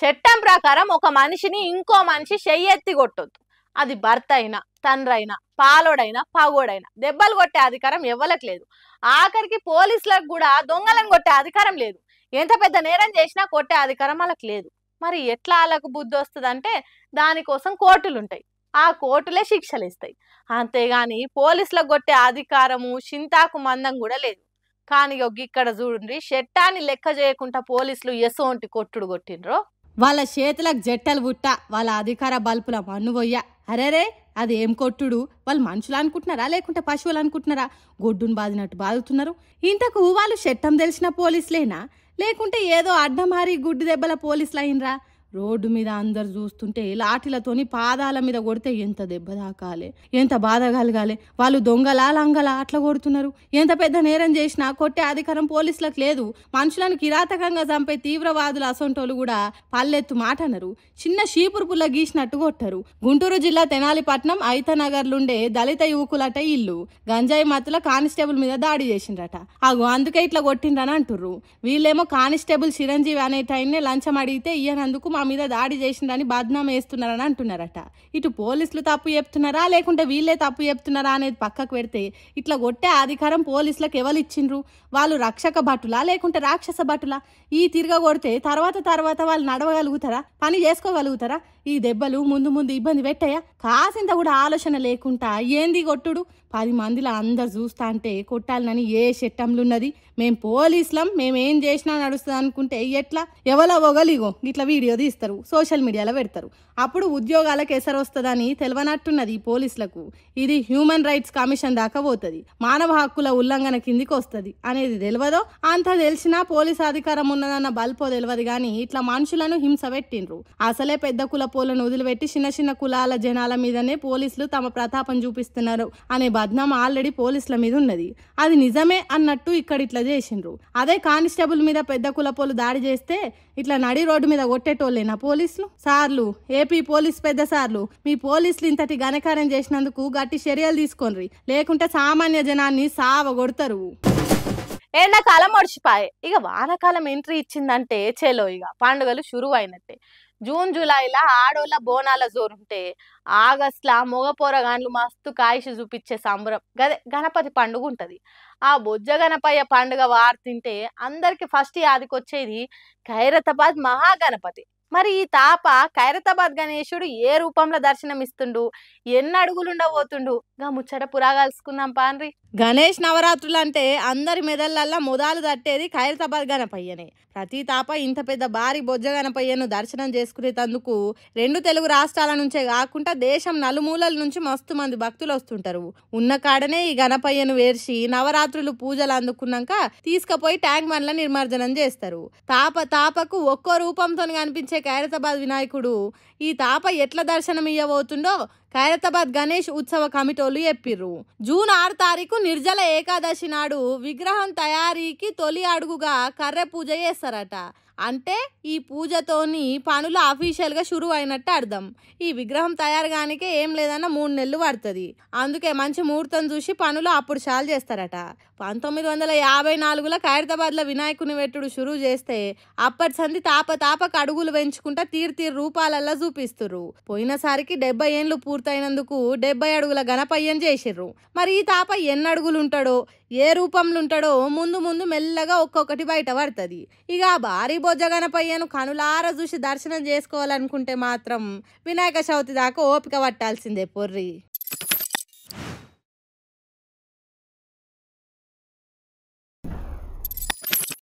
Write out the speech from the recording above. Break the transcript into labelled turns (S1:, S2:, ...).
S1: చట్టం ప్రకారం ఒక మనిషిని ఇంకో మనిషి చెయ్యెత్తి కొట్టొద్దు. అది భర్త అయినా, తండ్రి అయినా, పాలోడైనా, పగోడైనా దెబ్బలు కొట్టే అధికారం ఎవ్వలకు లేదు. ఆఖరికి పోలీసులకు కూడా దొంగలను కొట్టే అధికారం లేదు. ఎంత పెద్ద నేరం చేసినా కొట్టే అధికారం వాళ్ళకి లేదు. మరి ఎట్లా వాళ్ళకు బుద్ధి వస్తుందంటే దానికోసం కోర్టులు ఉంటాయి. ఆ కోర్టులే శిక్షలు ఇస్తాయి. అంతేగాని పోలీసులకు కొట్టే అధికారము చింతాకు మందం కూడా లేదు. కానీ ఇక్కడ చూడండి, చట్టాన్ని లెక్క చేయకుండా పోలీసులు ఎసోంటి కొట్టుడు కొట్టిండ్రో.
S2: వాళ్ళ చేతులకు జట్టలు బుట్ట, వాళ్ళ అధికార బల్పుల మన్నుబొయ్య. అరేరే అది ఏం కొట్టుడు? వాళ్ళు మనుషులు అనుకుంటున్నారా లేకుంటే పశువులు అనుకుంటున్నారా? గొడ్డును బాదినట్టు బాదుతున్నారు. ఇంతకు వాళ్ళు చట్టం తెలిసిన పోలీసులేనా లేకుంటే ఏదో అడ్డమారి గుడ్డి దెబ్బల పోలీసులు అయినరా? రోడ్డు మీద అందరు చూస్తుంటే లాఠీలతోని పాదాల మీద కొడితే ఎంత దెబ్బ తాకాలి, ఎంత బాధ కలగాలి. వాళ్ళు దొంగలా లంగలా అట్లా కొడుతున్నారు. ఎంత పెద్ద నేరం చేసినా కొట్టే అధికారం పోలీసులకు లేదు. మనుషులను కిరాతకంగా చంపే తీవ్రవాదులు అసొంటోళ్ళు కూడా పల్లెత్తు మాట అన్నారు. చిన్న షీపురు పుల్ల గీసినట్టు కొట్టారు. గుంటూరు జిల్లా తెనాలిపట్నం ఐతనగర్లుండే దళిత యువకులట ఇల్లు గంజాయి మత్తుల కానిస్టేబుల్ మీద దాడి చేసిండ్రట. అందుకే ఇట్లా కొట్టిండ్రని అంటుర్రు. వీళ్ళేమో కానిస్టేబుల్ చిరంజీవి అనే టైంనే లంచం అడిగితే ఇయ్యనందుకు మా మీద దాడి చేసిందని బద్నామా వేస్తున్నారని అంటున్నారట. ఇటు పోలీసులు తప్పు చెప్తున్నారా లేకుంటే వీళ్ళే తప్పు చెప్తున్నారా అనేది పక్కకు పెడితే ఇట్లా కొట్టే అధికారం పోలీసులకు ఎవరు ఇచ్చిండ్రు? వాళ్ళు రక్షక భటులా లేకుంటే రాక్షస భటులా? ఈ తిరగ కొడితే తర్వాత వాళ్ళు నడవగలుగుతారా, పని చేసుకోగలుగుతారా? ఈ దెబ్బలు ముందు ముందు ఇబ్బంది పెట్టాయా? కాసింత కూడా ఆలోచన లేకుండా ఏంది కొట్టుడు? 10 మందిలో అందరు చూస్తా అంటే కొట్టాలని ఏ చట్టంలున్నది? మేం పోలీసులం, మేమేం చేసినా నడుస్తుంది అనుకుంటే ఎట్లా? ఎవరో ఒకలిగో ఇట్లా వీడియో తీస్తారు, సోషల్ మీడియాలో పెడతారు. అప్పుడు ఉద్యోగాలకు ఎసరు వస్తుందని తెలియనట్టున్నది పోలీసులకు. ఇది హ్యూమన్ రైట్స్ కమిషన్ దాకా పోతుంది, మానవ హక్కుల ఉల్లంఘన కిందికి వస్తుంది అనేది తెలియదో. అంత తెలిసినా పోలీసు అధికారం ఉన్నదన్న బల్పో తెలియదు కానీ ఇట్లా మనుషులను హింస పెట్టిండ్రు. అసలే పెద్ద కుల పోలను వదిలిపెట్టి చిన్న కులాల జనాల మీదనే పోలీసులు తమ ప్రతాపం చూపిస్తున్నారు అనే బద్నాం ఆల్రెడీ పోలీసుల మీద ఉన్నది. అది నిజమే అన్నట్టు ఇక్కడ ఇట్లా చేసిండ్రు. అదే కానిస్టేబుల్ మీద పెద్ద కులపోలు దాడి చేస్తే ఇట్లా నడి రోడ్డు మీద కొట్టేటోళ్ళేనా పోలీసులు? సార్లు, ఏపీ పోలీస్ పెద్ద సార్లు, మీ పోలీసులు ఇంతటి ఘనకార్యం చేసినందుకు గట్టి చర్యలు తీసుకోండి, లేకుంటే సామాన్య జనాన్ని సావగొడతారు.
S1: ఎండాకాలం మర్చిపోయే, వానాకాలం ఎంట్రీ ఇచ్చిందంటే చెలో పండుగలు షురువు అయినట్టే. జూన్ జూలైలో ఆడోళ్ళ బోనాల జోరుంటే ఆగస్టులో మగ పోరగాన్లు మస్తు కాయిషి చూపించే సంబరం గదే గణపతి పండుగ ఉంటది. ఆ బొజ్జ గణపయ్య పండుగ వార్తింటే అందరికి ఫస్ట్ యాదికొచ్చేది ఖైరతాబాద్ మహాగణపతి. మరి ఈ తాప ఖైరతాబాద్ గణేశుడు ఏ రూపంలో దర్శనం ఇస్తుండు, ఎన్ని అడుగులుండబోతుండు, గా ముచ్చట పురాగాల్సుకుందాం పాన్రి.
S2: గణేష్ నవరాత్రులు అంటే అందరి మెదళ్ళల్లా మొదలు తట్టేది ఖైరతాబాద్ గణపయ్యనే. ప్రతి తాప ఇంత పెద్ద భారీ బొజ్జ గణపయ్యను దర్శనం చేసుకునేందుకు 2 తెలుగు రాష్ట్రాల నుంచే కాకుండా దేశం నలుమూలల నుంచి మస్తు మంది భక్తులు వస్తుంటారు. ఉన్న కాడనే ఈ గణపయ్యను వేర్చి నవరాత్రులు పూజలు అందుకున్నాక తీసుకుపోయి ట్యాంక్ బండ్ల నిమజ్జనం చేస్తారు. తాపకు ఒక్కో రూపంతో కనిపించే ఖైరతాబాద్ వినాయకుడు ఈ తాప ఎట్లా దర్శనం ఇయ్యబోతుండో ఖైరతాబాద్ గణేష్ ఉత్సవ కమిటోళ్ళు చెప్పిర్రు. జూన్ 6 తారీఖు నిర్జల ఏకాదశి నాడు విగ్రహం తయారీకి తొలి అడుగుగా కర్రె పూజ చేస్తారట. అంటే ఈ పూజతోని పనులు అఫీషియల్ గా షురు అయినట్టు అర్థం. ఈ విగ్రహం తయారు కానికే ఏం లేదన్నా 3 నెలలు పడుతుంది. అందుకే మంచి ముహూర్తం చూసి పనులు అప్పుడు చాలు చేస్తారట. 1954లో ఖైరతాబాద్ లో వినాయకుని వెట్టుడు షురు చేస్తే అప్పటి సంది తాపకు అడుగులు పెంచుకుంటా తీరు రూపాలల్లా చూపిస్తుర్రు. పోయినసారికి 70 ఏళ్ళు పూర్తయినందుకు 70 అడుగుల గణపయ్యను చేసిర్రు. మరి ఈ తాప ఎన్ని అడుగులు ఉంటాడో, ఏ రూపంలో ఉంటాడో ముందు మెల్లగా ఒక్కొక్కటి బయట పడుతుంది. భారీ బొజ్జ గణపయ్యను కనులార చూసి దర్శనం చేసుకోవాలనుకుంటే మాత్రం వినాయక చవితి దాకా ఓపిక పట్టాల్సిందే పొర్రి.